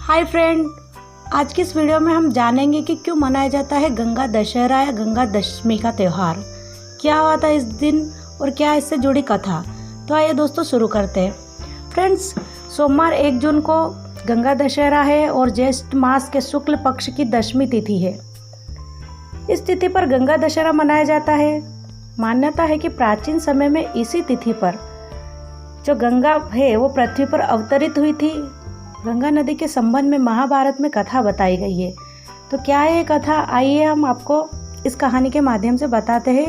Hi friend, आज की इस वीडियो में हम जानेंगे कि क्यों मनाया जाता है गंगा दशहरा या गंगा दशमी का त्यौहार। क्या हुआ था इस दिन और क्या इससे जुड़ी कथा। तो आइए दोस्तों शुरू करते हैं। फ्रेंड्स, सोमवार 1 जून को गंगा दशहरा है और ज्येष्ठ मास के शुक्ल पक्ष की दशमी तिथि है। इस तिथि पर गंगा दशहरा मनाया जाता है। मान्यता है कि प्राचीन समय में इसी तिथि पर जो गंगा है वो पृथ्वी पर अवतरित हुई थी। गंगा नदी के संबंध में महाभारत में कथा बताई गई है। तो क्या है ये कथा, आइए हम आपको इस कहानी के माध्यम से बताते हैं।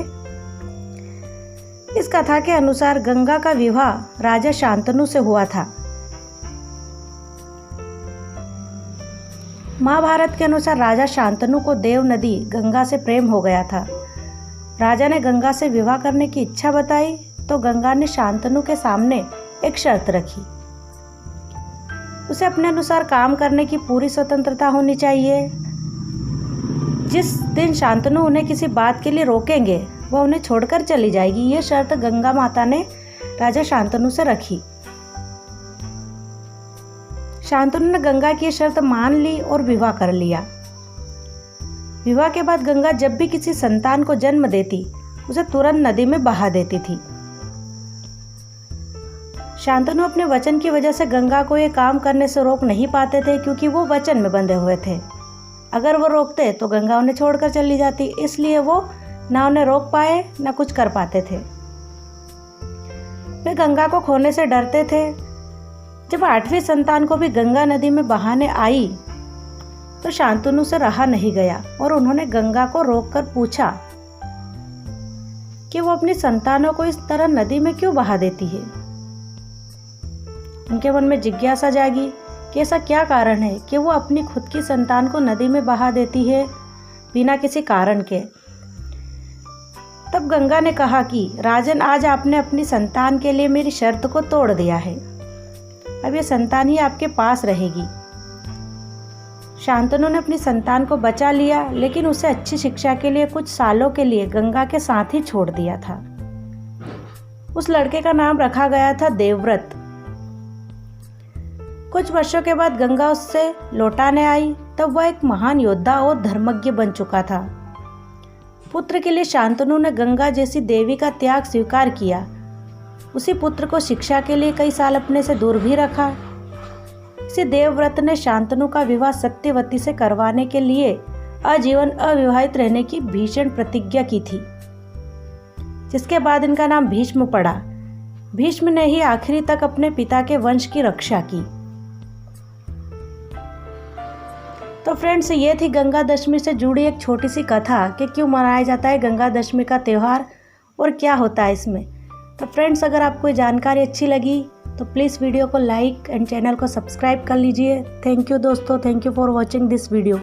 इस कथा के अनुसार गंगा का विवाह राजा शांतनु से हुआ था। महाभारत के अनुसार राजा शांतनु को देव नदी गंगा से प्रेम हो गया था। राजा ने गंगा से विवाह करने की इच्छा बताई तो गंगा ने शांतनु के सामने एक शर्त रखी। उसे अपने अनुसार काम करने की पूरी स्वतंत्रता होनी चाहिए। जिस दिन शांतनु उन्हें किसी बात के लिए रोकेंगे वह उन्हें छोड़कर चली जाएगी। यह शर्त गंगा माता ने राजा शांतनु से रखी। शांतनु ने गंगा की यह शर्त मान ली और विवाह कर लिया। विवाह के बाद गंगा जब भी किसी संतान को जन्म देती उसे तुरंत नदी में बहा देती थी। शांतनु अपने वचन की वजह से गंगा को ये काम करने से रोक नहीं पाते थे, क्योंकि वो वचन में बंधे हुए थे। अगर वो रोकते तो गंगा उन्हें छोड़कर चली जाती, इसलिए वो ना उन्हें रोक पाए ना कुछ कर पाते थे। वे गंगा को खोने से डरते थे। जब 8वीं संतान को भी गंगा नदी में बहाने आई तो शांतनु से रहा नहीं गया और उन्होंने गंगा को रोककर पूछा कि वो अपनी संतानों को इस तरह नदी में क्यों बहा देती है। उनके मन में जिज्ञासा जागी कि ऐसा क्या कारण है कि वो अपनी खुद की संतान को नदी में बहा देती है बिना किसी कारण के। तब गंगा ने कहा कि राजन, आज आपने अपनी संतान के लिए मेरी शर्त को तोड़ दिया है। अब ये संतान ही आपके पास रहेगी। शांतनु ने अपनी संतान को बचा लिया, लेकिन उसे अच्छी शिक्षा के लिए कुछ सालों के लिए गंगा के साथ ही छोड़ दिया था। उस लड़के का नाम रखा गया था देवव्रत। कुछ वर्षों के बाद गंगा उससे लौटाने आई, तब वह एक महान योद्धा और धर्मज्ञ बन चुका था। पुत्र के लिए शांतनु ने गंगा जैसी देवी का त्याग स्वीकार किया। उसी पुत्र को शिक्षा के लिए कई साल अपने से दूर भी रखा। इसी देवव्रत ने शांतनु का विवाह सत्यवती से करवाने के लिए आजीवन अविवाहित रहने की भीषण प्रतिज्ञा की थी, जिसके बाद इनका नाम भीष्म पड़ा। भीष्म ने ही आखिरी तक अपने पिता के वंश की रक्षा की। तो फ्रेंड्स, ये थी गंगा दशमी से जुड़ी एक छोटी सी कथा कि क्यों मनाया जाता है गंगा दशमी का त्यौहार और क्या होता है इसमें। तो फ्रेंड्स, अगर आपको ये जानकारी अच्छी लगी तो प्लीज़ वीडियो को लाइक एंड चैनल को सब्सक्राइब कर लीजिए। थैंक यू दोस्तों, thank you for watching this video.